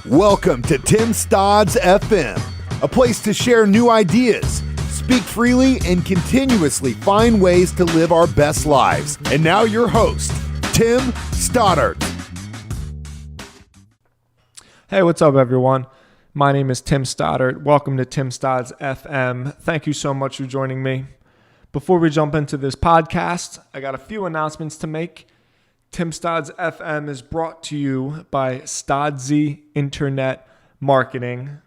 Welcome to Tim Stodds FM, a place to share new ideas, speak freely, and continuously find ways to live our best lives. And now your host, Tim Stoddard. Hey, what's up, everyone? My name is Tim Stoddard. Welcome to Tim Stodds FM. Thank you so much for joining me. Before we jump into this podcast, I got a few announcements to make. Tim Stodds FM is brought to you by Stodzy Internet Marketing.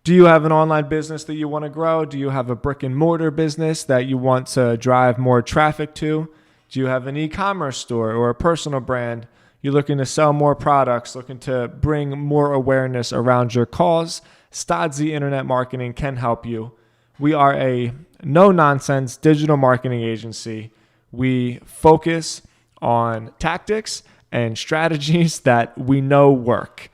Do you have an online business that you want to grow? Do you have a brick and mortar business that you want to drive more traffic to? Do you have an e-commerce store or a personal brand? You're looking to sell more products, looking to bring more awareness around your cause? Stodzy Internet Marketing can help you. We are a no-nonsense digital marketing agency. We focus on tactics and strategies that we know work.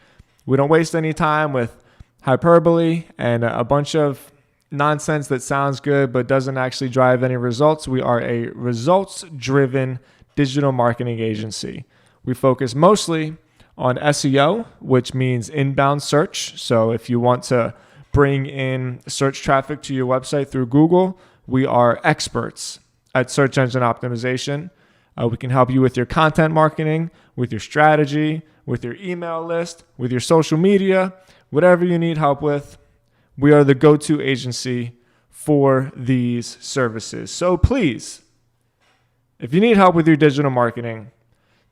We don't waste any time with hyperbole and a bunch of nonsense that sounds good but doesn't actually drive any results. We are a results-driven digital marketing agency. We focus mostly on SEO, which means inbound search. So if you want to bring in search traffic to your website through Google, we are experts at search engine optimization. We can help you with your content marketing, with your strategy, with your email list, with your social media, whatever you need help with. We are the go-to agency for these services. So please, if you need help with your digital marketing,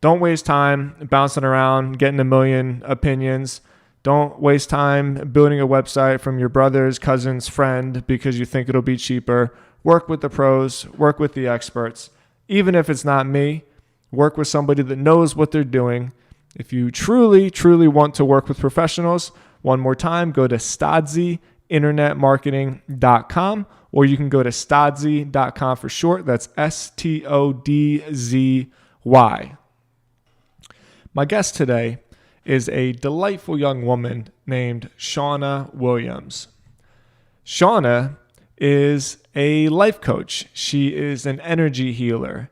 don't waste time bouncing around, getting a million opinions. Don't waste time building a website from your brother's cousin's friend because you think it'll be cheaper. Work with the pros, work with the experts. Even if it's not me, work with somebody that knows what they're doing. If you truly, truly want to work with professionals, one more time, go to stodzyinternetmarketing.com, or you can go to stodzy.com for short. That's STODZY. My guest today is a delightful young woman named Shauna Williams. Shauna is a life coach. She is an energy healer.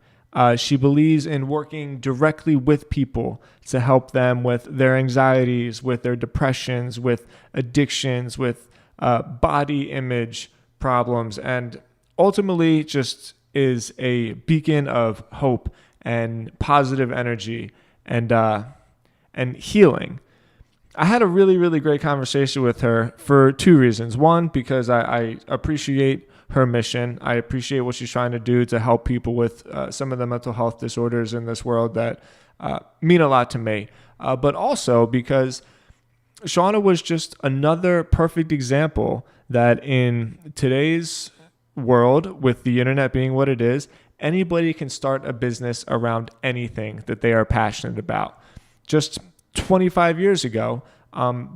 She believes in working directly with people to help them with their anxieties, with their depressions, with addictions, with body image problems, and ultimately just is a beacon of hope and positive energy and healing. I had a really, really great conversation with her for two reasons. One, because I appreciate her mission. I appreciate what she's trying to do to help people with some of the mental health disorders in this world that mean a lot to me. But also because Shauna was just another perfect example that in today's world, with the internet being what it is, anybody can start a business around anything that they are passionate about. Just 25 years ago,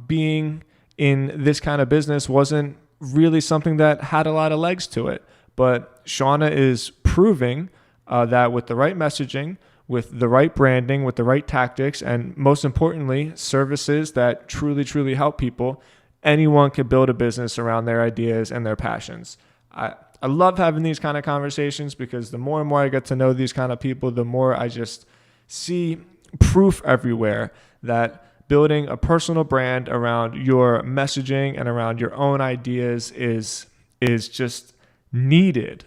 being in this kind of business wasn't really something that had a lot of legs to it. But Shauna is proving that with the right messaging, with the right branding, with the right tactics, and most importantly, services that truly, truly help people, anyone can build a business around their ideas and their passions. I love having these kind of conversations because the more and more I get to know these kind of people, the more I just see proof everywhere that building a personal brand around your messaging and around your own ideas is just needed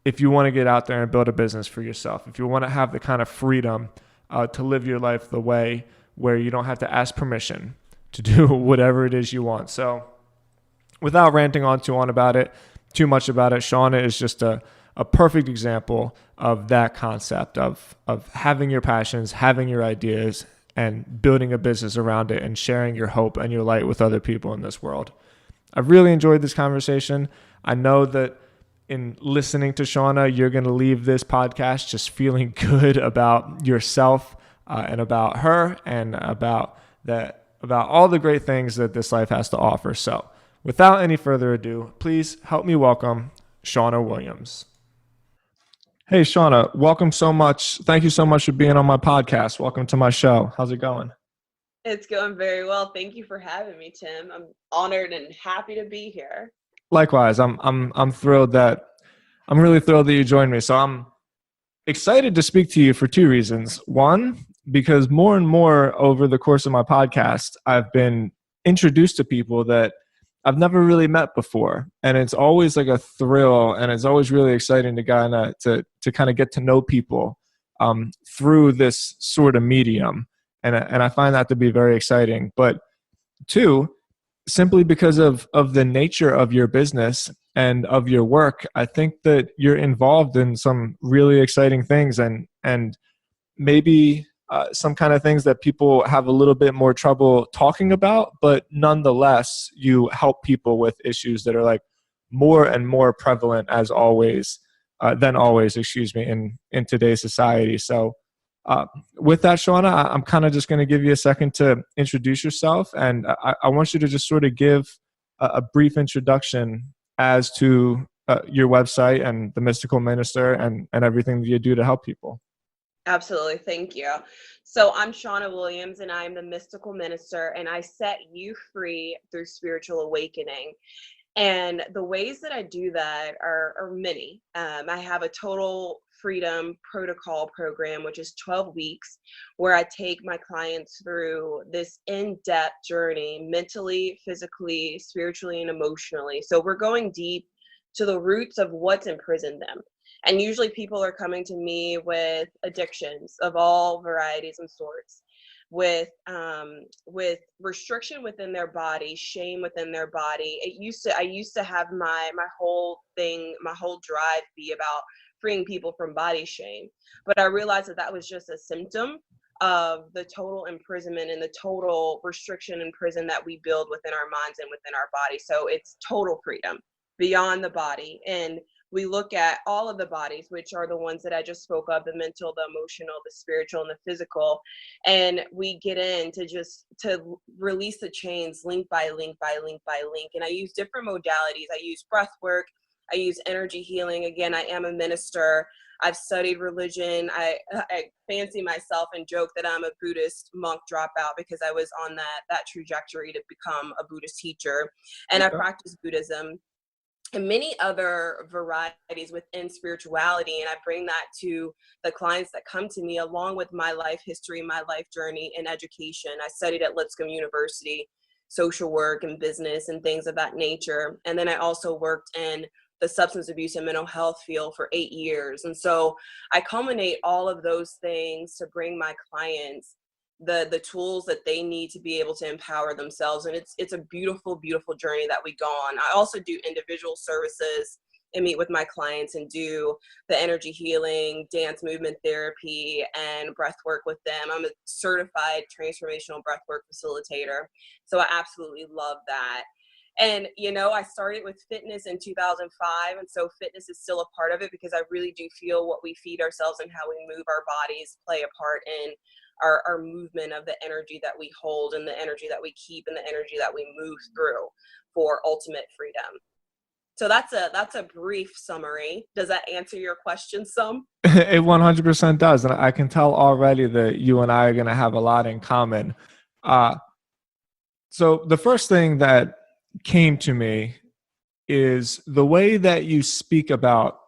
if you want to get out there and build a business for yourself. If you want to have the kind of freedom to live your life the way where you don't have to ask permission to do whatever it is you want. So without ranting on too much about it, Shauna is just a perfect example of that concept of having your passions, having your ideas, and building a business around it and sharing your hope and your light with other people in this world. I've really enjoyed this conversation. I know that in listening to Shauna, you're going to leave this podcast just feeling good about yourself and about her and about all the great things that this life has to offer. So without any further ado, please help me welcome Shauna Williams. Hey, Shauna, welcome so much. Thank you so much for being on my podcast. Welcome to my show. How's it going? It's going very well. Thank you for having me, Tim. I'm honored and happy to be here. Likewise, I'm really thrilled that you joined me. So I'm excited to speak to you for two reasons. One, because more and more over the course of my podcast, I've been introduced to people that I've never really met before. And it's always like a thrill, and it's always really exciting to kind of get to know people through this sort of medium. And I find that to be very exciting. But two, simply because of the nature of your business and of your work, I think that you're involved in some really exciting things, and maybe some kind of things that people have a little bit more trouble talking about, but nonetheless, you help people with issues that are like more and more prevalent than always, in today's society. So with that, Shauna, I'm kind of just going to give you a second to introduce yourself, and I want you to just sort of give a brief introduction as to your website and the Mystical Minister and everything that you do to help people. Absolutely. Thank you. So I'm Shauna Williams, and I'm the Mystical Minister, and I set you free through spiritual awakening. And the ways that I do that are many. I have a total freedom protocol program, which is 12 weeks, where I take my clients through this in-depth journey, mentally, physically, spiritually, and emotionally. So we're going deep to the roots of what's imprisoned them. And usually people are coming to me with addictions of all varieties and sorts, with restriction within their body, shame within their body. I used to have my whole drive be about freeing people from body shame. But I realized that was just a symptom of the total imprisonment and the total restriction and prison that we build within our minds and within our body. So it's total freedom beyond the body. And we look at all of the bodies, which are the ones that I just spoke of, the mental, the emotional, the spiritual, and the physical. And we get in to release the chains link by link by link by link. And I use different modalities. I use breath work. I use energy healing. Again, I am a minister. I've studied religion. I fancy myself and joke that I'm a Buddhist monk dropout because I was on that trajectory to become a Buddhist teacher. And I practice Buddhism and many other varieties within spirituality. And I bring that to the clients that come to me, along with my life history, my life journey, and education. I studied at Lipscomb University, social work and business and things of that nature. And then I also worked in the substance abuse and mental health field for 8 years. And so I culminate all of those things to bring my clients the tools that they need to be able to empower themselves. And it's a beautiful, beautiful journey that we go on. I also do individual services and meet with my clients and do the energy healing, dance movement therapy, and breath work with them. I'm a certified transformational breathwork facilitator. So I absolutely love that. And, I started with fitness in 2005. And so fitness is still a part of it because I really do feel what we feed ourselves and how we move our bodies play a part in our movement of the energy that we hold and the energy that we keep and the energy that we move through for ultimate freedom. So that's a brief summary. Does that answer your question some? It 100% does. And I can tell already that you and I are going to have a lot in common. So the first thing that came to me is the way that you speak about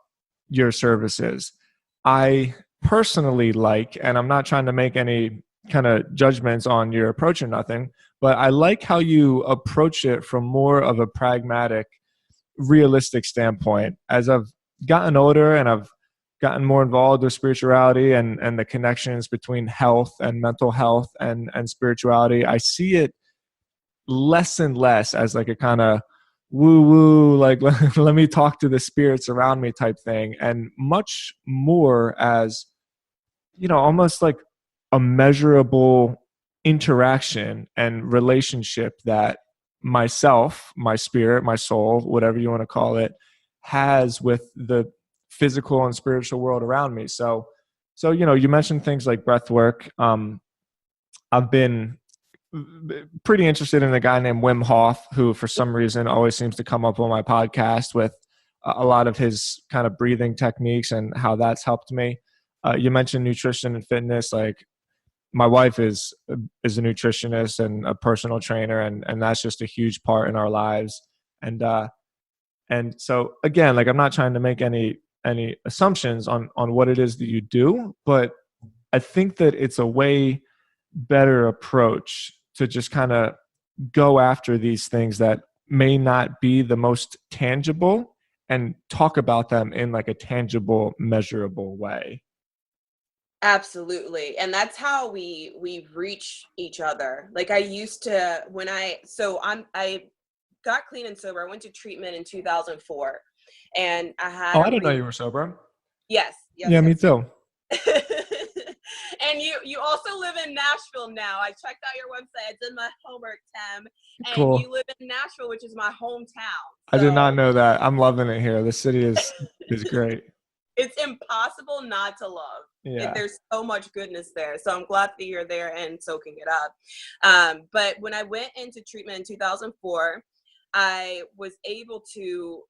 your services. I personally like, and I'm not trying to make any kind of judgments on your approach or nothing, but I like how you approach it from more of a pragmatic, realistic standpoint. As I've gotten older and I've gotten more involved with spirituality and the connections between health and mental health and spirituality, I see it less and less as like a kind of woo-woo, like let me talk to the spirits around me type thing, and much more as, almost like a measurable interaction and relationship that myself, my spirit, my soul, whatever you want to call it, has with the physical and spiritual world around me. So you mentioned things like breath work. I've been pretty interested in a guy named Wim Hof, who for some reason always seems to come up on my podcast with a lot of his kind of breathing techniques and how that's helped me. You mentioned nutrition and fitness. Like, my wife is a nutritionist and a personal trainer, and that's just a huge part in our lives. And so again, like, I'm not trying to make any assumptions on what it is that you do, but I think that it's a way better approach to just kind of go after these things that may not be the most tangible and talk about them in like a tangible, measurable way. Absolutely. And that's how we reach each other. Like I used to when I got clean and sober. I went to treatment in 2004 and I had Oh, a I didn't know you were sober. yes, yes, Yeah, me yes. too. And you also live in Nashville now. I checked out your website. I did my homework, Tim. And Cool. you live in Nashville, which is my hometown. I did not So know that. I'm loving it here. The city is great. it's impossible not to love. Yeah. There's so much goodness there. So I'm glad that you're there and soaking it up. But when I went into treatment in 2004, I was able to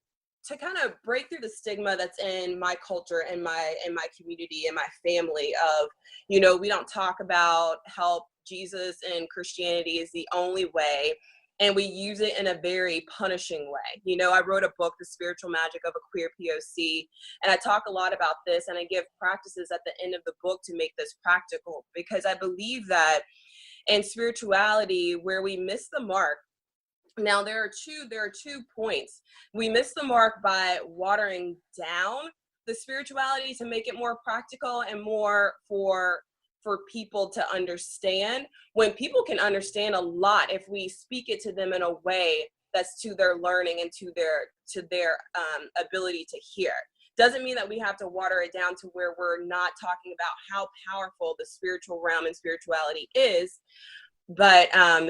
kind of break through the stigma that's in my culture and my community and my family of, we don't talk about help. Jesus and Christianity is the only way. And we use it in a very punishing way. I wrote a book, The Spiritual Magic of a Queer POC, and I talk a lot about this, and I give practices at the end of the book to make this practical, because I believe that in spirituality, where we miss the mark. Now there are two points. We miss the mark by watering down the spirituality to make it more practical and more for people to understand, when people can understand a lot if we speak it to them in a way that's to their learning and to their ability to hear. Doesn't mean that we have to water it down to where we're not talking about how powerful the spiritual realm and spirituality is. But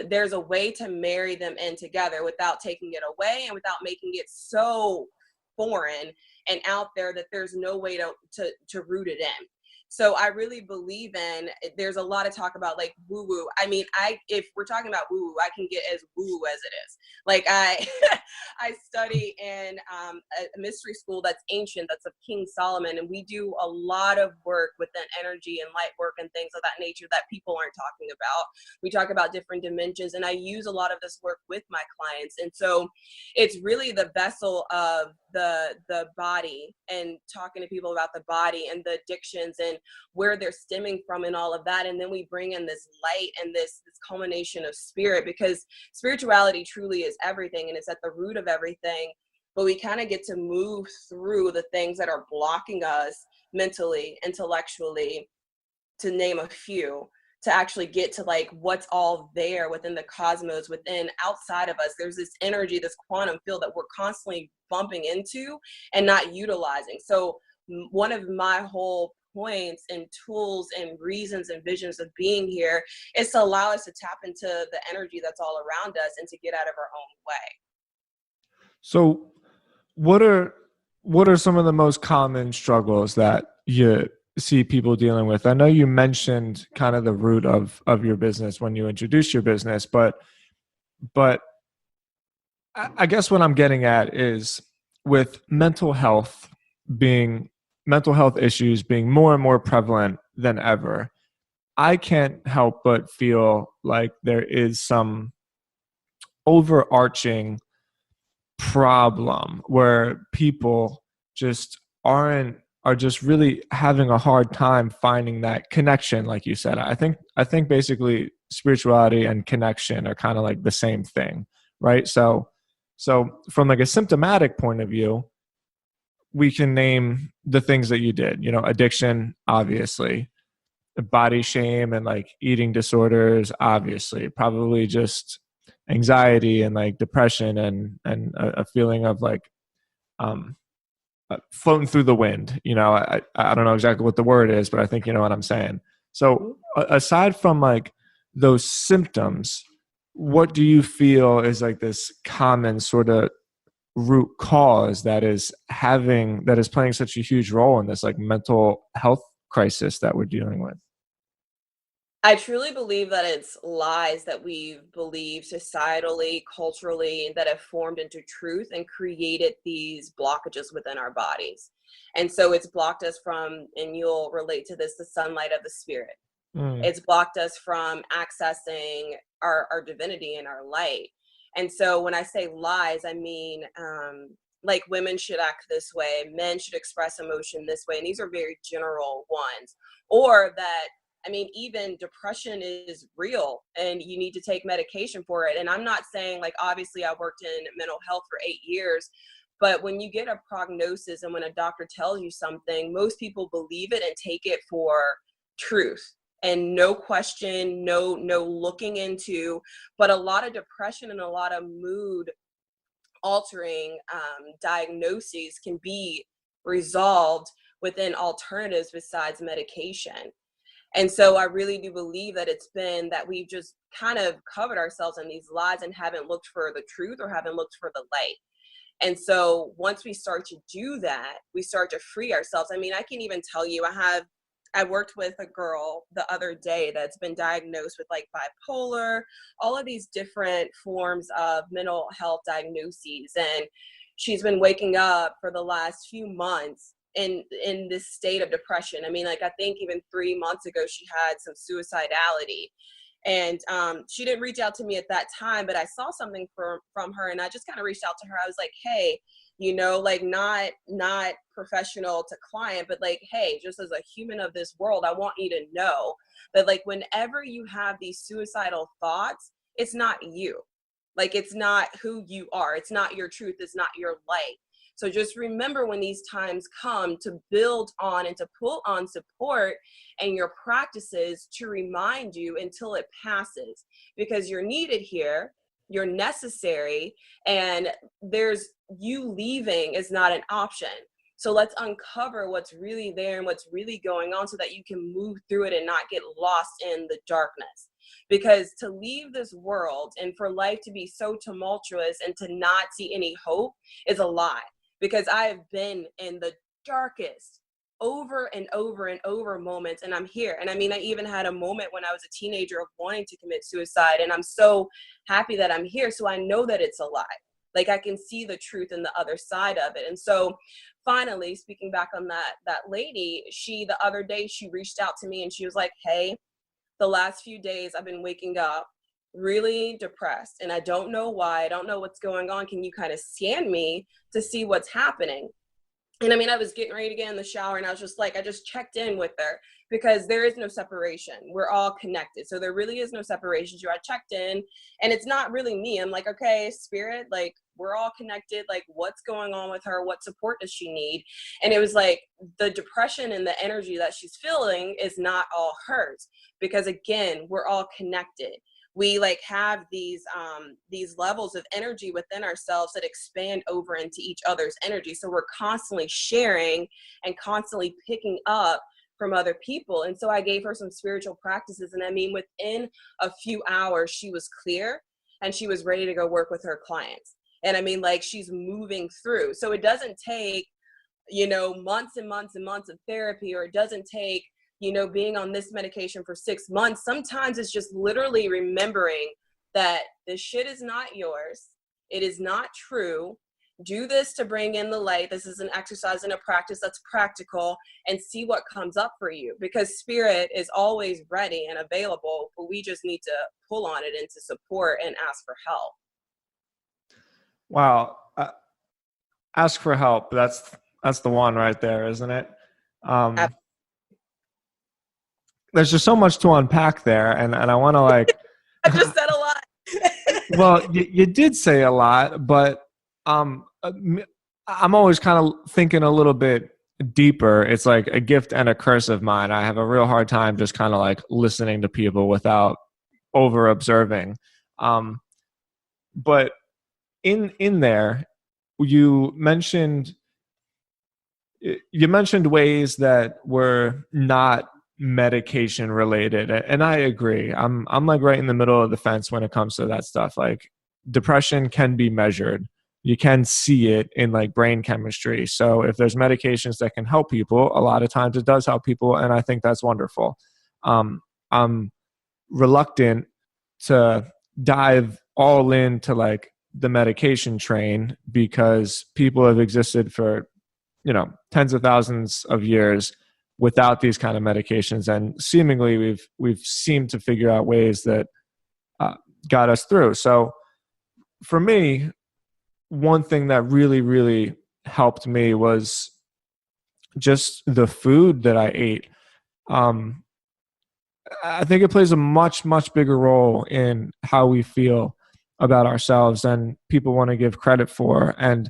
there's a way to marry them in together without taking it away and without making it so foreign and out there that there's no way to root it in. So I really believe there's a lot of talk about like woo woo. I mean, if we're talking about woo woo, I can get as woo as it is. Like I study in a mystery school that's ancient, that's of King Solomon. And we do a lot of work within energy and light work and things of that nature that people aren't talking about. We talk about different dimensions, and I use a lot of this work with my clients. And so it's really the vessel of the body, and talking to people about the body and the addictions and where they're stemming from and all of that. And then we bring in this light and this culmination of spirit, because spirituality truly is everything and it's at the root of everything. But we kind of get to move through the things that are blocking us mentally, intellectually, to name a few, to actually get to like what's all there within the cosmos, within outside of us. There's this energy, this quantum field that we're constantly bumping into and not utilizing. So one of my whole points and tools and reasons and visions of being here is to allow us to tap into the energy that's all around us and to get out of our own way. So what are some of the most common struggles that you see people dealing with? I know you mentioned kind of the root of your business when you introduced your business, but I guess what I'm getting at is with mental health issues being more and more prevalent than ever, I can't help but feel like there is some overarching problem where people just are just really having a hard time finding that connection. Like you said, I think basically spirituality and connection are kind of like the same thing, right? So from like a symptomatic point of view, we can name the things that you did, addiction, obviously, body shame and like eating disorders, obviously, probably just anxiety and like depression and a feeling of like floating through the wind. I don't know exactly what the word is, but I think you know what I'm saying. So aside from like those symptoms, what do you feel is like this common sort of root cause that is playing such a huge role in this like mental health crisis that we're dealing with? I truly believe that it's lies that we've believed societally, culturally, that have formed into truth and created these blockages within our bodies. And so it's blocked us from, and you'll relate to this, the sunlight of the spirit. It's blocked us from accessing our divinity and our light. And so when I say lies, I mean like women should act this way, men should express emotion this way. And these are very general ones. Or that I mean, even depression is real and you need to take medication for it. And I'm not saying, like, obviously I worked in mental health for 8 years, but when you get a prognosis and when a doctor tells you something, most people believe it and take it for truth and no question, no looking into. But a lot of depression and a lot of mood altering diagnoses can be resolved within alternatives besides medication. And so I really do believe that it's been that we've just kind of covered ourselves in these lies and haven't looked for the truth or haven't looked for the light. And so once we start to do that, we start to free ourselves. I mean, I can even tell you, I worked with a girl the other day that's been diagnosed with like bipolar, all of these different forms of mental health diagnoses. And she's been waking up for the last few months in this state of depression. I mean, like, I think even 3 months ago, she had some suicidality. And she didn't reach out to me at that time, but I saw something from her, and I just kind of reached out to her. I was like, hey, you know, like, not professional to client, but like, hey, just as a human of this world, I want you to know that, like, whenever you have these suicidal thoughts, it's not you. Like, it's not who you are. It's not your truth. It's not your light. So just remember when these times come to build on and to pull on support and your practices to remind you until it passes, because you're needed here, you're necessary, and you leaving is not an option. So let's uncover what's really there and what's really going on so that you can move through it and not get lost in the darkness. Because to leave this world and for life to be so tumultuous and to not see any hope is a lie. Because I have been in the darkest over and over and over moments, and I'm here. And I mean, I even had a moment when I was a teenager of wanting to commit suicide, and I'm so happy that I'm here. So I know that it's a lie. Like, I can see the truth in the other side of it. And so finally, speaking back on that lady, the other day, she reached out to me and she was like, hey, the last few days I've been waking up really depressed and I don't know why. I don't know what's going on. Can you kind of scan me to see what's happening? And I mean, I was getting ready to get in the shower and I was just like, I just checked in with her because there is no separation. We're all connected. So there really is no separation. So I checked in and it's not really me. I'm like, okay, spirit, like, we're all connected. Like, what's going on with her? What support does she need? And it was like the depression and the energy that she's feeling is not all hers, because again, we're all connected. We like have these levels of energy within ourselves that expand over into each other's energy. So we're constantly sharing and constantly picking up from other people. And so I gave her some spiritual practices. And I mean, within a few hours, she was clear and she was ready to go work with her clients. And I mean, like, she's moving through. So it doesn't take, you know, months and months and months of therapy, or it doesn't take, you know, being on this medication for 6 months. Sometimes it's just literally remembering that this shit is not yours. It is not true. Do this to bring in the light. This is an exercise and a practice that's practical, and see what comes up for you, because spirit is always ready and available, but we just need to pull on it into support and ask for help. Wow. Ask for help. That's the one right there, isn't it? There's just so much to unpack there. And I want to like, I just said a lot. Well, you did say a lot, but I'm always kind of thinking a little bit deeper. It's like a gift and a curse of mine. I have a real hard time just kind of like listening to people without over observing. But in there, you mentioned ways that were not medication related, and I agree. I'm like right in the middle of the fence when it comes to that stuff. Like, depression can be measured. You can see it in like brain chemistry. So if there's medications that can help people, a lot of times it does help people, and I think that's wonderful. I'm reluctant to dive all into like the medication train, because people have existed for, you know, tens of thousands of years without these kind of medications, and seemingly we've seemed to figure out ways that got us through. So for me, one thing that really, really helped me was just the food that I ate. I think it plays a much, much bigger role in how we feel about ourselves than people want to give credit for. And,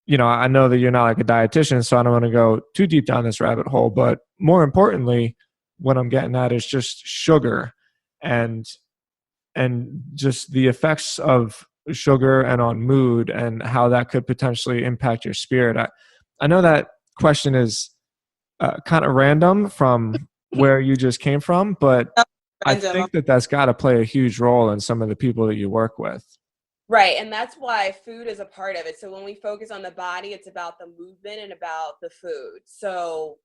I know that you're not like a dietitian, so I don't want to go too deep down this rabbit hole. But more importantly, what I'm getting at is just sugar and just the effects of sugar and on mood and how that could potentially impact your spirit. I know that question is kind of random from where you just came from, but I think that that's got to play a huge role in some of the people that you work with. Right. And that's why food is a part of it. So when we focus on the body, it's about the movement and about the food. So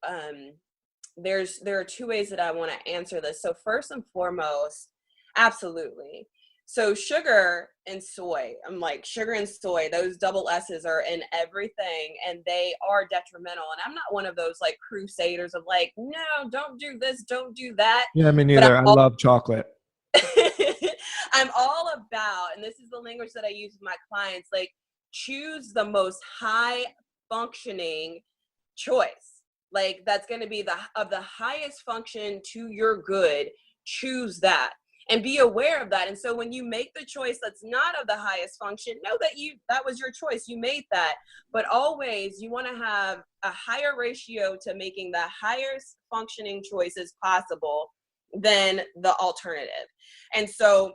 there are two ways that I want to answer this. So first and foremost, absolutely. So sugar and soy, I'm like, sugar and soy, those double S's are in everything and they are detrimental. And I'm not one of those like crusaders of like, no, don't do this, don't do that. Yeah, me neither. I love chocolate. I'm all about, and this is the language that I use with my clients, like choose the most high functioning choice. Like that's going to be of the highest function to your good. Choose that and be aware of that. And so when you make the choice that's not of the highest function, know that that was your choice. You made that, but always you want to have a higher ratio to making the highest functioning choices possible than the alternative. And so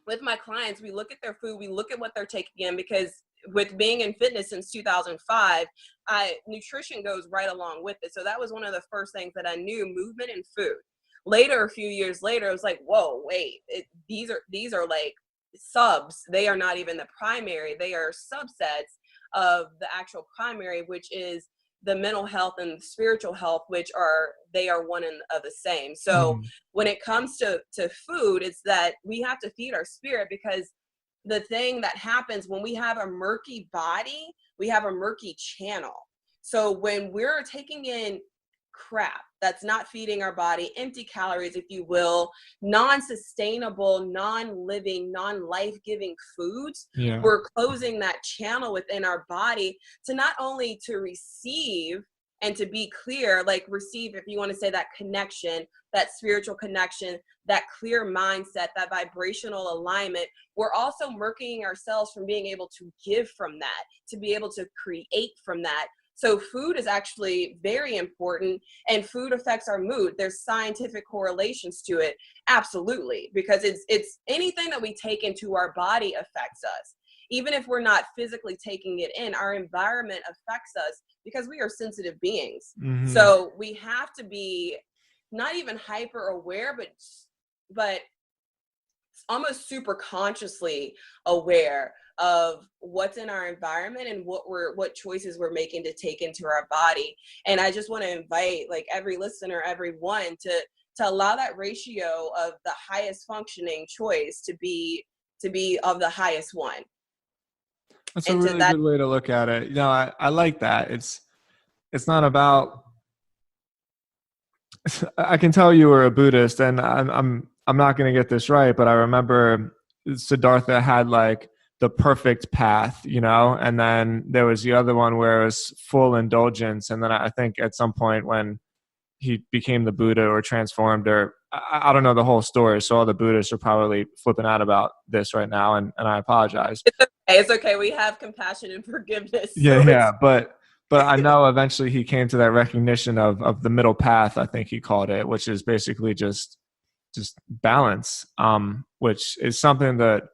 with my clients, we look at their food, we look at what they're taking in, because with being in fitness since 2005, nutrition goes right along with it. So that was one of the first things that I knew, movement and food. Later, a few years later, it was like, whoa, wait, these are like subs. They are not even the primary. They are subsets of the actual primary, which is the mental health and the spiritual health, which are one and of the same. So when it comes to food, it's that we have to feed our spirit, because the thing that happens when we have a murky body, we have a murky channel. So when we're taking in crap that's not feeding our body, empty calories, if you will, non-sustainable, non-living, non-life-giving foods, we're closing that channel within our body to not only to receive and to be clear, like receive, if you want to say that connection, that spiritual connection, that clear mindset, that vibrational alignment, we're also murking ourselves from being able to give from that, to be able to create from that. So food is actually very important, and food affects our mood. There's scientific correlations to it. Absolutely. Because it's anything that we take into our body affects us. Even if we're not physically taking it in, our environment affects us because we are sensitive beings. So we have to be not even hyper aware, but almost super consciously aware of what's in our environment and what choices we're making to take into our body. And I just want to invite like every listener, everyone to allow that ratio of the highest functioning choice to be of the highest one. That's a really good way to look at it. I like that. It's not about, I can tell you were a Buddhist, and I'm not going to get this right, but I remember Siddhartha had like the perfect path, and then there was the other one where it was full indulgence. And then I think at some point when he became the Buddha or transformed, or I don't know the whole story. So all the Buddhists are probably flipping out about this right now. And I apologize. It's okay. We have compassion and forgiveness. Yeah. But I know eventually he came to that recognition of the middle path, I think he called it, which is basically just balance, which is something that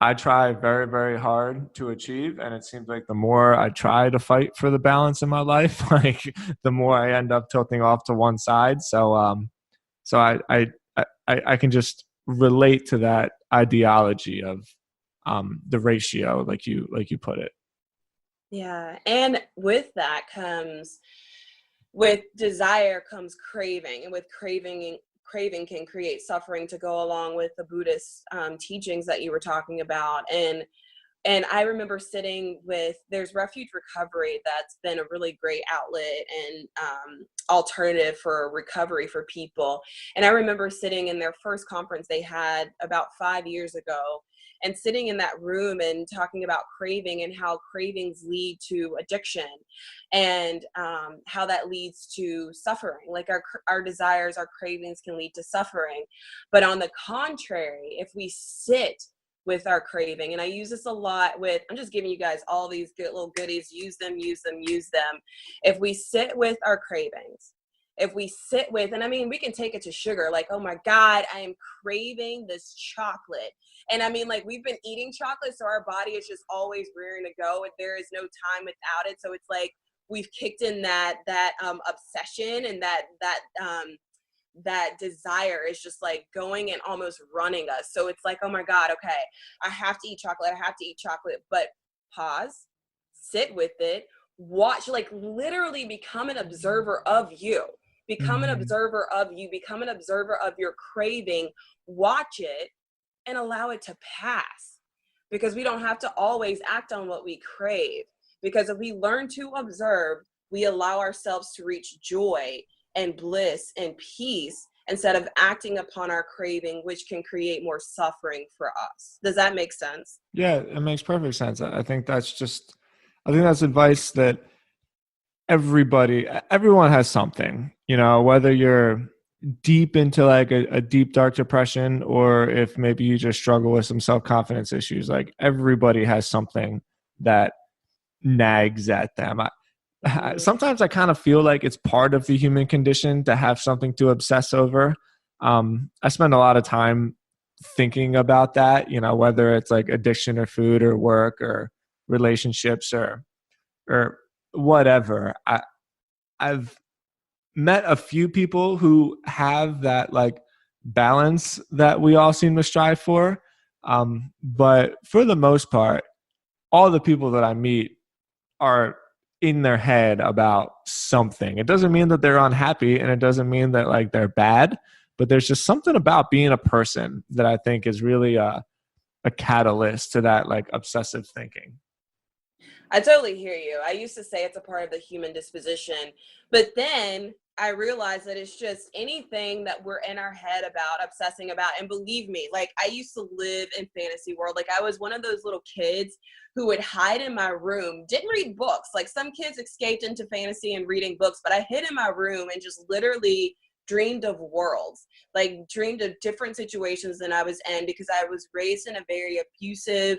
I try very, very hard to achieve. And it seems like the more I try to fight for the balance in my life, like the more I end up tilting off to one side. So I can just relate to that ideology of the ratio, like you put it. Yeah. And with that with desire comes craving, and with craving can create suffering to go along with the Buddhist teachings that you were talking about. And And I remember sitting with, there's Refuge Recovery that's been a really great outlet and alternative for recovery for people. And I remember sitting in their first conference they had about 5 years ago, and sitting in that room and talking about craving and how cravings lead to addiction, and how that leads to suffering. Like our desires, our cravings can lead to suffering. But on the contrary, if we sit with our craving, and I use this a lot with, I'm just giving you guys all these good little goodies, use them, use them, use them. If we sit with our cravings, if we sit with, and I mean, we can take it to sugar, like, oh my God, I am craving this chocolate. And I mean, like, we've been eating chocolate, so our body is just always rearing to go, and there is no time without it. So it's like we've kicked in that obsession, and that desire is just like going and almost running us. So it's like, oh my God, okay, I have to eat chocolate. I have to eat chocolate. But pause, sit with it, watch, like literally become an observer of you. Become an observer of you. Become an observer of your craving. Watch it and allow it to pass. Because we don't have to always act on what we crave. Because if we learn to observe, we allow ourselves to reach joy and bliss and peace instead of acting upon our craving, which can create more suffering for us. Does that make sense? Yeah, it makes perfect sense. I think that's advice that everyone has something, whether you're deep into like a deep dark depression, or if maybe you just struggle with some self-confidence issues, like everybody has something that nags at them. Sometimes I kind of feel like it's part of the human condition to have something to obsess over. I spend a lot of time thinking about that, whether it's like addiction or food or work or relationships or whatever. I've met a few people who have that like balance that we all seem to strive for. But for the most part, all the people that I meet are in their head about something. It doesn't mean that they're unhappy, and it doesn't mean that like they're bad, but there's just something about being a person that I think is really a catalyst to that like obsessive thinking. I totally hear you. I used to say it's a part of the human disposition, but then I realized that it's just anything that we're in our head about, obsessing about. And believe me, like I used to live in fantasy world. Like I was one of those little kids who would hide in my room, didn't read books. Like some kids escaped into fantasy and reading books, but I hid in my room and just literally dreamed of worlds, like dreamed of different situations than I was in, because I was raised in a very abusive,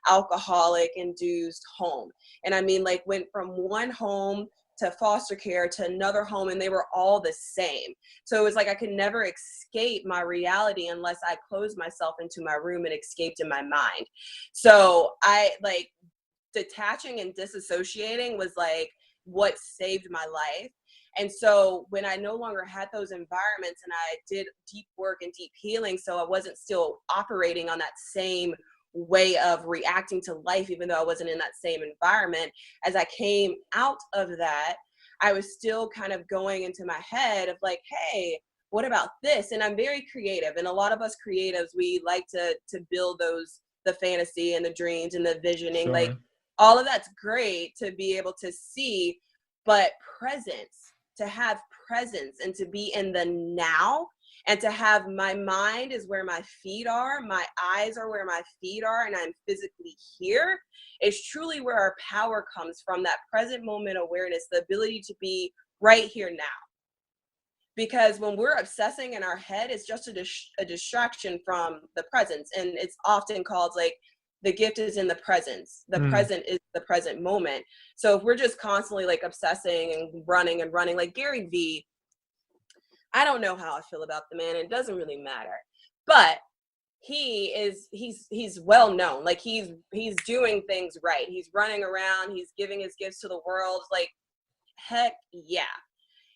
alcoholic induced home. And I mean, like went from one home to foster care to another home, and they were all the same. So it was like I could never escape my reality unless I closed myself into my room and escaped in my mind. So I like detaching and disassociating was like what saved my life. And so when I no longer had those environments and I did deep work and deep healing, so I wasn't still operating on that same way of reacting to life, even though I wasn't in that same environment, as I came out of that, I was still kind of going into my head of like, hey, what about this? And I'm very creative. And a lot of us creatives, we like to build the fantasy and the dreams and the visioning. Sure. Like all of that's great to be able to see, but to have presence and to be in the now, and to have my mind is where my feet are, my eyes are where my feet are, and I'm physically here, is truly where our power comes from, that present moment awareness, the ability to be right here now. Because when we're obsessing in our head, it's just a distraction from the presence. And it's often called like, the gift is in the presence. The present is the present moment. So if we're just constantly like obsessing and running, like Gary Vee, I don't know how I feel about the man. It doesn't really matter, but he's well known. Like he's doing things right. He's running around. He's giving his gifts to the world. Like, heck yeah.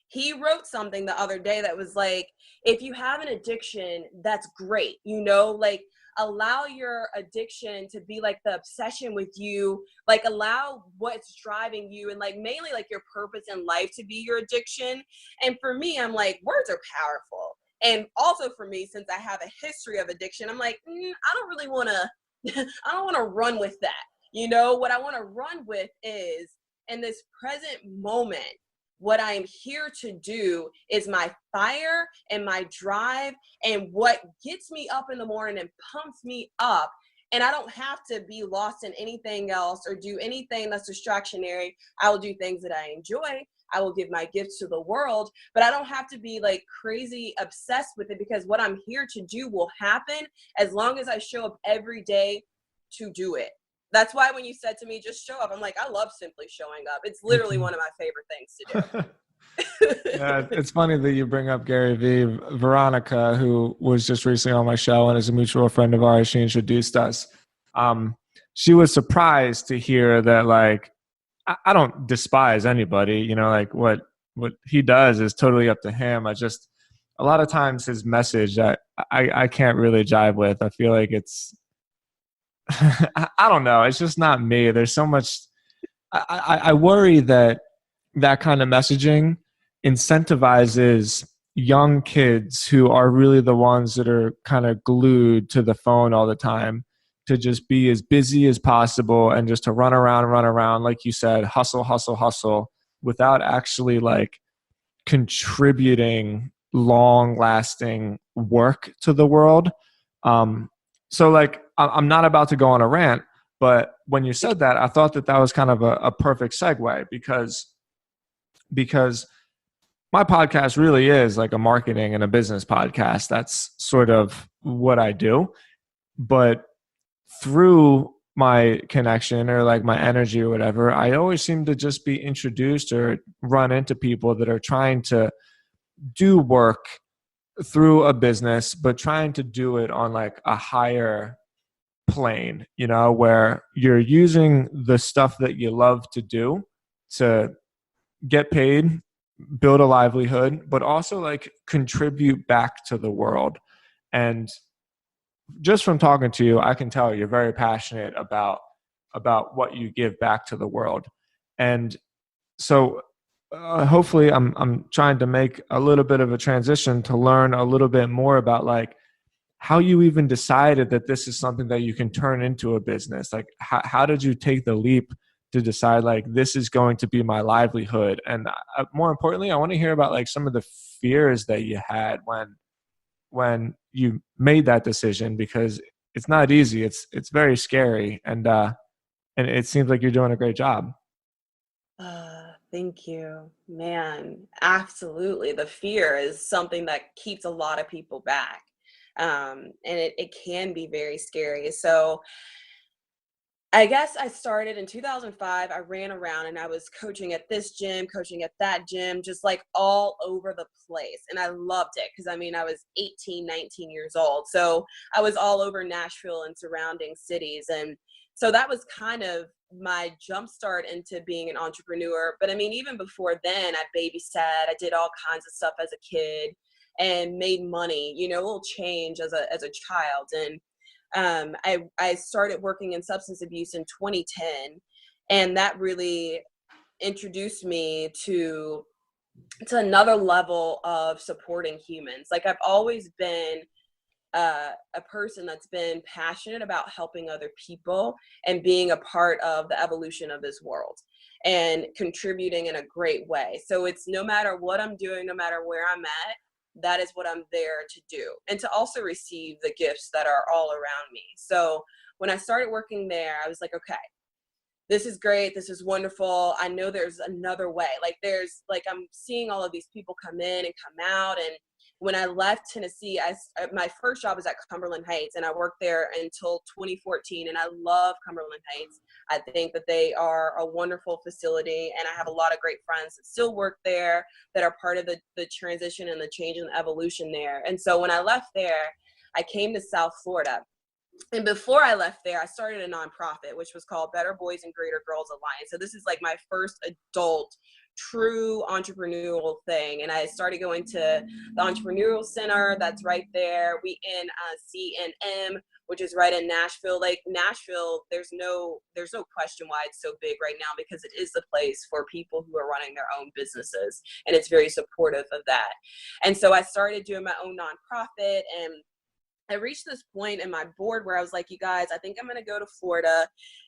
He wrote something the other day that was like, if you have an addiction, that's great. Like allow your addiction to be like the obsession with you, like allow what's driving you and like mainly like your purpose in life to be your addiction. And for me, I'm like, words are powerful. And also for me, since I have a history of addiction, I'm like, I don't really want to, I don't want to run with that. What I want to run with is, in this present moment, what I am here to do is my fire and my drive and what gets me up in the morning and pumps me up. And I don't have to be lost in anything else or do anything that's distractionary. I will do things that I enjoy. I will give my gifts to the world, but I don't have to be like crazy obsessed with it, because what I'm here to do will happen as long as I show up every day to do it. That's why when you said to me, just show up, I'm like, I love simply showing up. It's literally one of my favorite things to do. Yeah, it's funny that you bring up Gary Vee. Veronica, who was just recently on my show and is a mutual friend of ours, she introduced us. She was surprised to hear that, like, I don't despise anybody, like what he does is totally up to him. A lot of times his message I can't really jive with. I feel like it's, I don't know. It's just not me. There's so much. I worry that kind of messaging incentivizes young kids who are really the ones that are kind of glued to the phone all the time to just be as busy as possible and just to run around, like you said, hustle, without actually like contributing long-lasting work to the world. So like, I'm not about to go on a rant, but when you said that, I thought that was kind of a perfect segue because my podcast really is like a marketing and a business podcast. That's sort of what I do. But through my connection or like my energy or whatever, I always seem to just be introduced or run into people that are trying to do work through a business, but trying to do it on like a higher plane, where you're using the stuff that you love to do to get paid, build a livelihood, but also like contribute back to the world. And just from talking to you, I can tell you're very passionate about what you give back to the world. And so hopefully I'm trying to make a little bit of a transition to learn a little bit more about like how you even decided that this is something that you can turn into a business. Like how did you take the leap to decide like this is going to be my livelihood? And more importantly, I want to hear about like some of the fears that you had when you made that decision, because it's not easy. It's very scary. And it seems like you're doing a great job. Thank you, man. Absolutely. The fear is something that keeps a lot of people back. And it can be very scary. So I guess I started in 2005. I ran around and I was coaching at this gym, coaching at that gym, just like all over the place. And I loved it because I was 18, 19 years old. So I was all over Nashville and surrounding cities. And so that was kind of my jumpstart into being an entrepreneur. But even before then, I babysat, I did all kinds of stuff as a kid and made money, a little change as a child. And I started working in substance abuse in 2010, and that really introduced me to another level of supporting humans. Like I've always been a person that's been passionate about helping other people and being a part of the evolution of this world and contributing in a great way. So it's no matter what I'm doing, no matter where I'm at, that is what I'm there to do, and to also receive the gifts that are all around me. So when I started working there, I was like, okay, this is great. This is wonderful. I know there's another way. I'm seeing all of these people come in and come out. And when I left Tennessee, my first job was at Cumberland Heights, and I worked there until 2014. And I love Cumberland Heights. I think that they are a wonderful facility, and I have a lot of great friends that still work there that are part of the transition and the change and the evolution there. And so when I left there, I came to South Florida. And before I left there, I started a nonprofit, which was called Better Boys and Greater Girls Alliance. So this is like my first adult true entrepreneurial thing. And I started going to the Entrepreneurial Center that's right there. We in CNM, which is right in Nashville. Like Nashville, there's no question why it's so big right now, because it is the place for people who are running their own businesses, and it's very supportive of that. And so I started doing my own nonprofit, and I reached this point in my board where I was like, you guys, I think I'm going to go to Florida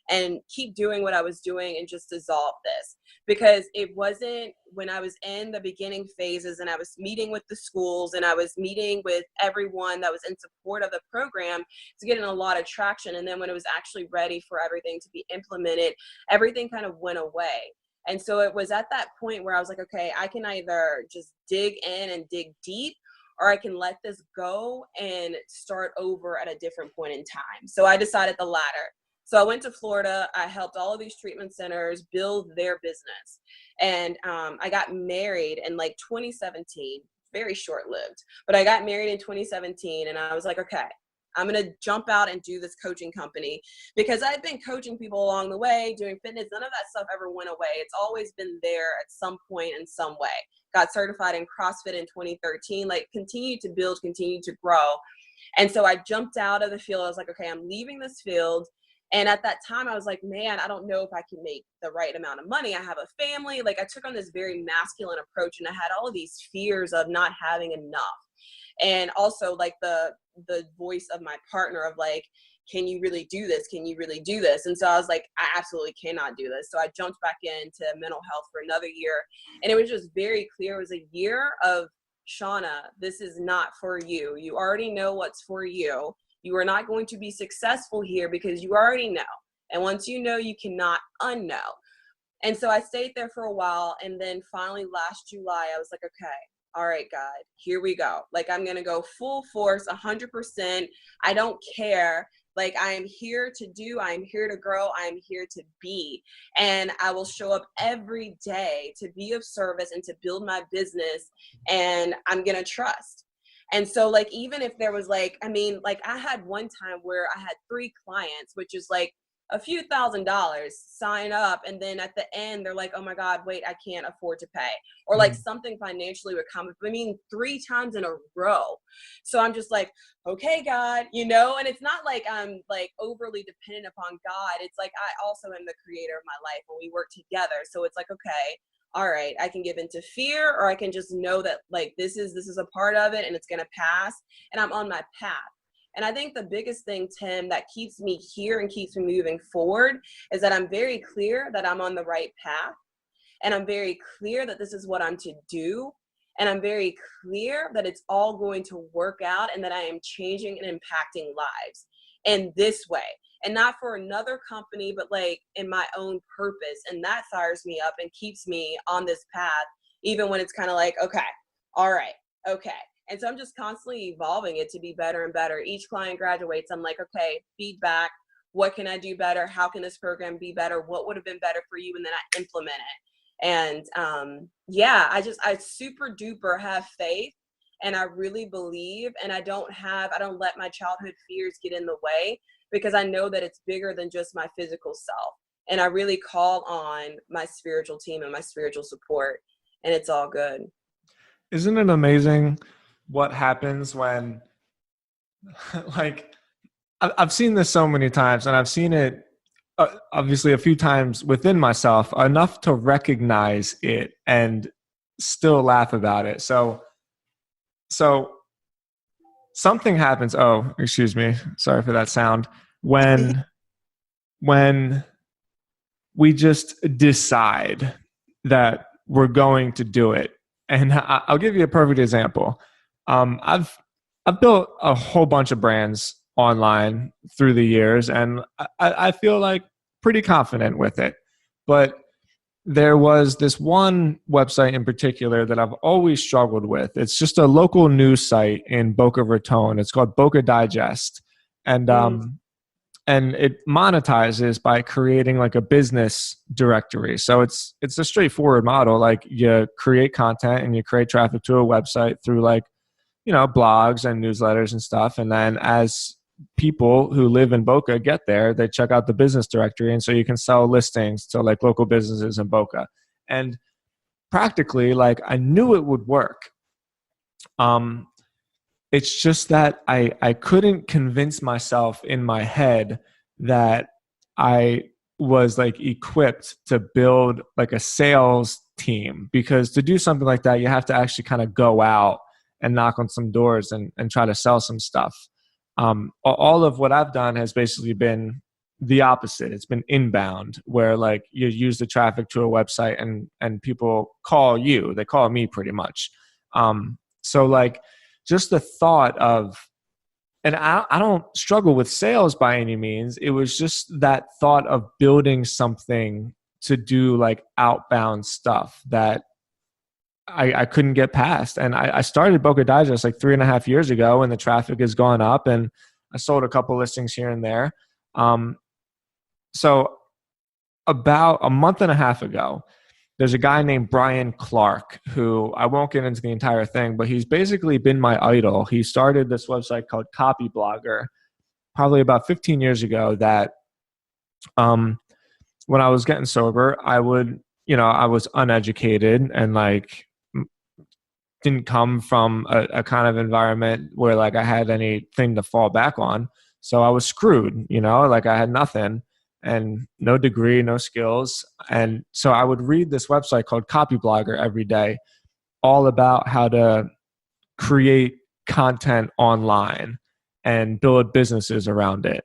and keep doing what I was doing and just dissolve this. Because it wasn't when I was in the beginning phases and I was meeting with the schools and I was meeting with everyone that was in support of the program, to getting a lot of traction. And then when it was actually ready for everything to be implemented, everything kind of went away. And so it was at that point where I was like, okay, I can either just dig in and dig deep, or I can let this go and start over at a different point in time. So I decided the latter. So I went to Florida. I helped all of these treatment centers build their business. And I got married in like 2017, very short lived, but I got married in 2017 and I was like, okay, I'm going to jump out and do this coaching company, because I've been coaching people along the way, doing fitness. None of that stuff ever went away. It's always been there at some point in some way. Got certified in CrossFit in 2013, like continued to build, continued to grow. And so I jumped out of the field. I was like, okay, I'm leaving this field. And at that time I was like, man, I don't know if I can make the right amount of money. I have a family. Like I took on this very masculine approach and I had all of these fears of not having enough. And also like the voice of my partner of like, can you really do this? Can you really do this? And so I was like, I absolutely cannot do this. So I jumped back into mental health for another year. And it was just very clear. It was a year of, Shauna, this is not for you. You already know what's for you. You are not going to be successful here because you already know. And once you know, you cannot unknow. And so I stayed there for a while. And then finally last July, I was like, okay, all right, God, here we go. Like, I'm going to go full force, 100%. I don't care. Like, I am here to do, I am here to grow, I am here to be. And I will show up every day to be of service and to build my business. And I'm going to trust. And so like, even if there was like, I mean, like I had one time where I had 3 clients, which is like a few $1,000s sign up. And then at the end, they're like, oh my God, wait, I can't afford to pay. Or like something financially would come. I mean, 3 times in a row. So I'm just like, okay, God, you know, and it's not like I'm like overly dependent upon God. It's like, I also am the creator of my life and we work together. So it's like, okay, all right, I can give into fear, or I can just know that like, this is a part of it and it's going to pass and I'm on my path. And I think the biggest thing, Tim, that keeps me here and keeps me moving forward is that I'm very clear that I'm on the right path. And I'm very clear that this is what I'm to do. And I'm very clear that it's all going to work out and that I am changing and impacting lives in this way. And not for another company, but like in my own purpose. And that fires me up and keeps me on this path, even when it's kind of like, okay, all right, okay. And so I'm just constantly evolving it to be better and better. Each client graduates, I'm like, okay, feedback. What can I do better? How can this program be better? What would have been better for you? And then I implement it. And yeah, I super duper have faith and I really believe, and I don't let my childhood fears get in the way, because I know that it's bigger than just my physical self. And I really call on my spiritual team and my spiritual support, and it's all good. Isn't it amazing what happens when, like, I've seen this so many times, and I've seen it obviously a few times within myself, enough to recognize it and still laugh about it. So something happens. Oh, excuse me. Sorry for that sound. When we just decide that we're going to do it. And I'll give you a perfect example. I've built a whole bunch of brands online through the years, and I feel like pretty confident with it. But there was this one website in particular that I've always struggled with. It's just a local news site in Boca Raton. It's called Boca Digest. And it monetizes by creating like a business directory. So it's a straightforward model. Like you create content and you create traffic to a website through like, blogs and newsletters and stuff. And then as people who live in Boca get there, they check out the business directory. And so you can sell listings to like local businesses in Boca. And practically, like, I knew it would work. It's just that I couldn't convince myself in my head that I was like equipped to build like a sales team, because to do something like that, you have to actually kind of go out and knock on some doors and try to sell some stuff. All of what I've done has basically been the opposite. It's been inbound, where like you use the traffic to a website and people call you. They call me pretty much. So like just the thought of, and I don't struggle with sales by any means. It was just that thought of building something to do like outbound stuff that I couldn't get past. And I started Boca Digest like 3.5 years ago, and the traffic has gone up, and I sold a couple listings here and there. So about a month and a half ago, there's a guy named Brian Clark, who I won't get into the entire thing, but he's basically been my idol. He started this website called Copy Blogger probably about 15 years ago that when I was getting sober, I was uneducated and like didn't come from a kind of environment where like I had anything to fall back on. So I was screwed, like I had nothing and no degree, no skills. And so I would read this website called Copy Blogger every day, all about how to create content online and build businesses around it.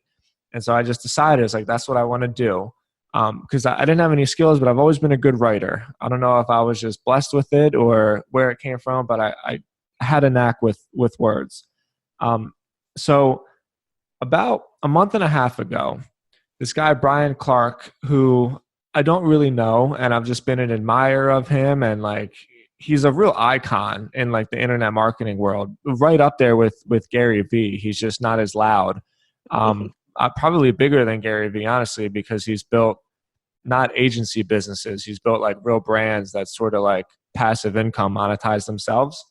And so I just decided, it's like, that's what I want to do. Because I didn't have any skills, but I've always been a good writer. I don't know if I was just blessed with it or where it came from, but I had a knack with words. So about a month and a half ago, this guy, Brian Clark, who I don't really know, and I've just been an admirer of him, and like he's a real icon in like the internet marketing world, right up there with Gary Vee. He's just not as loud. Probably bigger than Gary Vee, honestly, because he's built not agency businesses. He's built like real brands that sort of like passive income monetize themselves.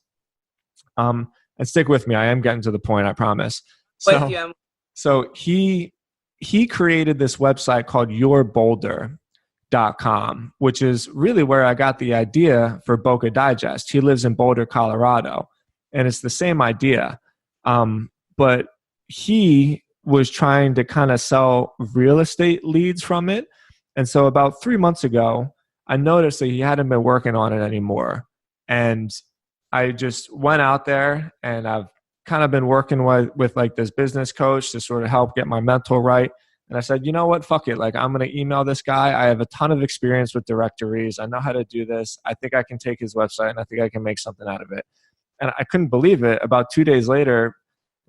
And stick with me. I am getting to the point, I promise. So he created this website called yourboulder.com, which is really where I got the idea for Boca Digest. He lives in Boulder, Colorado, and it's the same idea. But he was trying to kind of sell real estate leads from it. And so about 3 months ago, I noticed that he hadn't been working on it anymore. And I just went out there, and I've kind of been working with like this business coach to sort of help get my mental right. And I said, you know what, fuck it. Like, I'm going to email this guy. I have a ton of experience with directories. I know how to do this. I think I can take his website and I think I can make something out of it. And I couldn't believe it. About 2 days later,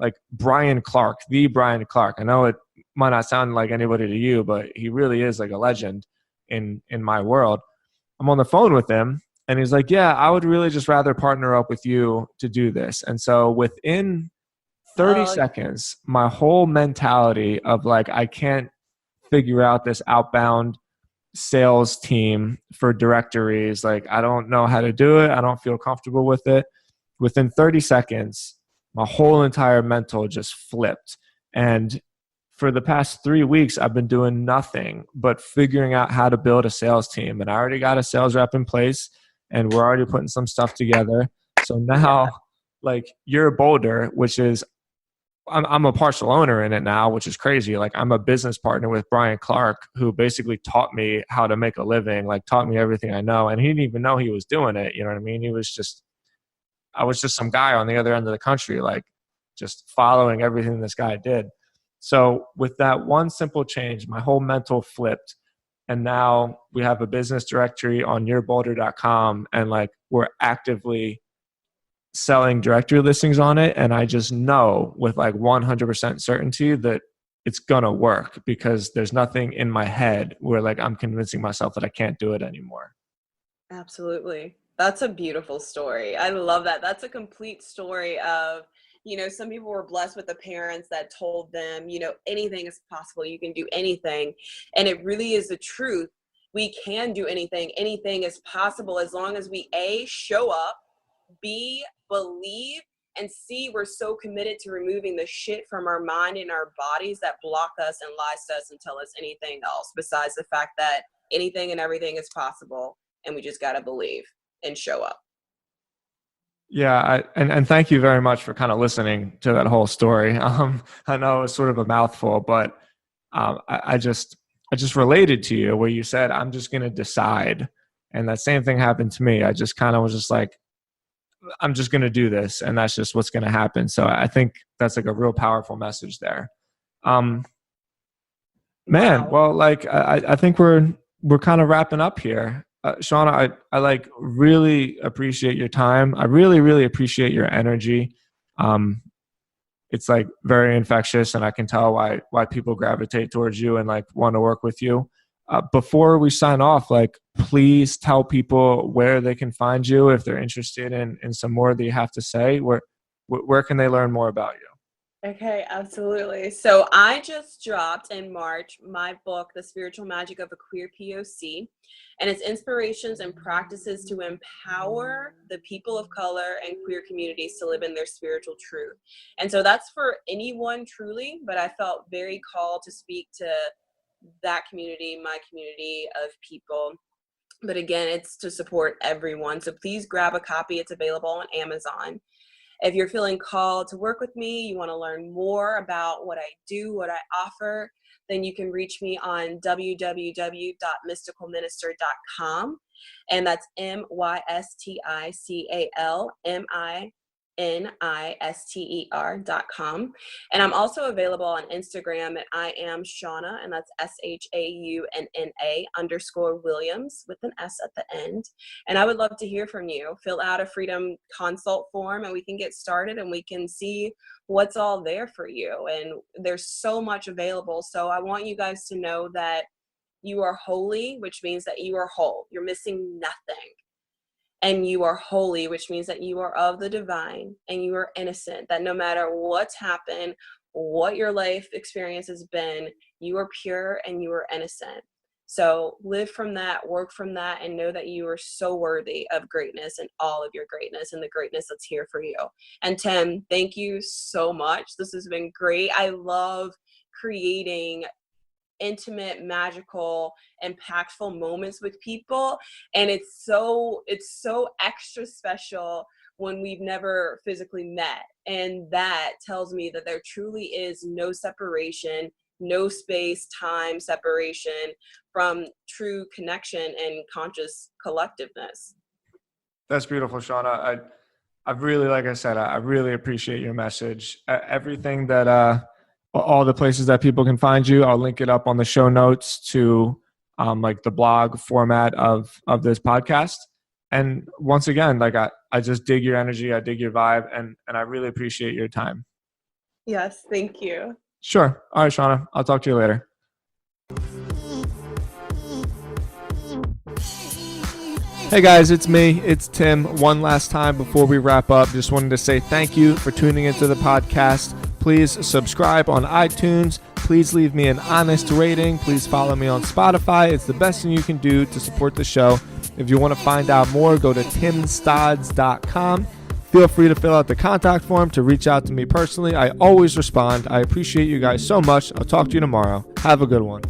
like Brian Clark, the Brian Clark. I know it might not sound like anybody to you, but he really is like a legend in my world. I'm on the phone with him, and he's like, yeah, I would really just rather partner up with you to do this. And so within 30 seconds, my whole mentality of like, I can't figure out this outbound sales team for directories. Like, I don't know how to do it. I don't feel comfortable with it. Within 30 seconds, my whole entire mental just flipped. And for the past 3 weeks, I've been doing nothing but figuring out how to build a sales team. And I already got a sales rep in place, and we're already putting some stuff together. So now, like, Your Boulder, which is, I'm a partial owner in it now, which is crazy. Like, I'm a business partner with Brian Clark, who basically taught me how to make a living, like taught me everything I know. And he didn't even know he was doing it. You know what I mean? I was just some guy on the other end of the country, like just following everything this guy did. So with that one simple change, my whole mental flipped. And now we have a business directory on yourboulder.com, and like we're actively selling directory listings on it. And I just know with like 100% certainty that it's going to work, because there's nothing in my head where like I'm convincing myself that I can't do it anymore. Absolutely. That's a beautiful story. I love that. That's a complete story of, some people were blessed with the parents that told them, anything is possible. You can do anything. And it really is the truth. We can do anything. Anything is possible as long as we show up, B, believe, and C, we're so committed to removing the shit from our mind and our bodies that block us and lies to us and tell us anything else besides the fact that anything and everything is possible, and we just got to believe and show up. Yeah, and thank you very much for kind of listening to that whole story. I know it's sort of a mouthful, but I just related to you where you said, I'm just going to decide. And that same thing happened to me. I just kind of was just like, I'm just going to do this, and that's just what's going to happen. So I think that's like a real powerful message there. Man, Wow. well, like I think we're kind of wrapping up here. Shauna, I like really appreciate your time. I really, really appreciate your energy. It's like very infectious, and I can tell why people gravitate towards you and like want to work with you. Before we sign off, like, please tell people where they can find you if they're interested in some more that you have to say. Where can they learn more about you? Okay, absolutely. So I just dropped in March my book, The Spiritual Magic of a Queer POC, and it's inspirations and practices to empower the people of color and queer communities to live in their spiritual truth. And so that's for anyone truly, but I felt very called to speak to that community, my community of people. But again, it's to support everyone. So please grab a copy. It's available on Amazon. If you're feeling called to work with me, you want to learn more about what I do, what I offer, then you can reach me on www.mysticalminister.com. And that's MYSTICALMINISTER.com. And I'm also available on Instagram at I am Shauna, and that's SHAUNNA_Williams with an S at the end. And I would love to hear from you. Fill out a Freedom Consult form and we can get started and we can see what's all there for you. And there's so much available. So I want you guys to know that you are holy, which means that you are whole. You're missing nothing. And you are holy, which means that you are of the divine and you are innocent, that no matter what's happened, what your life experience has been, you are pure and you are innocent. So live from that, work from that, and know that you are so worthy of greatness and all of your greatness and the greatness that's here for you. And Tim, thank you so much. This has been great. I love creating intimate, magical, impactful moments with people, and it's so extra special when we've never physically met, and that tells me that there truly is no separation, no space time separation from true connection and conscious collectiveness. That's beautiful, Shauna. I really, like I said, I really appreciate your message. Everything that all the places that people can find you, I'll link it up on the show notes to like the blog format of this podcast. And once again, like I just dig your energy, I dig your vibe, and I really appreciate your time. Yes, thank you. Sure. All right, Shauna, I'll talk to you later. Hey guys, it's me. It's Tim. One last time before we wrap up, just wanted to say thank you for tuning into the podcast. Please subscribe on iTunes. Please leave me an honest rating. Please follow me on Spotify. It's the best thing you can do to support the show. If you want to find out more, go to timstodds.com. Feel free to fill out the contact form to reach out to me personally. I always respond. I appreciate you guys so much. I'll talk to you tomorrow. Have a good one.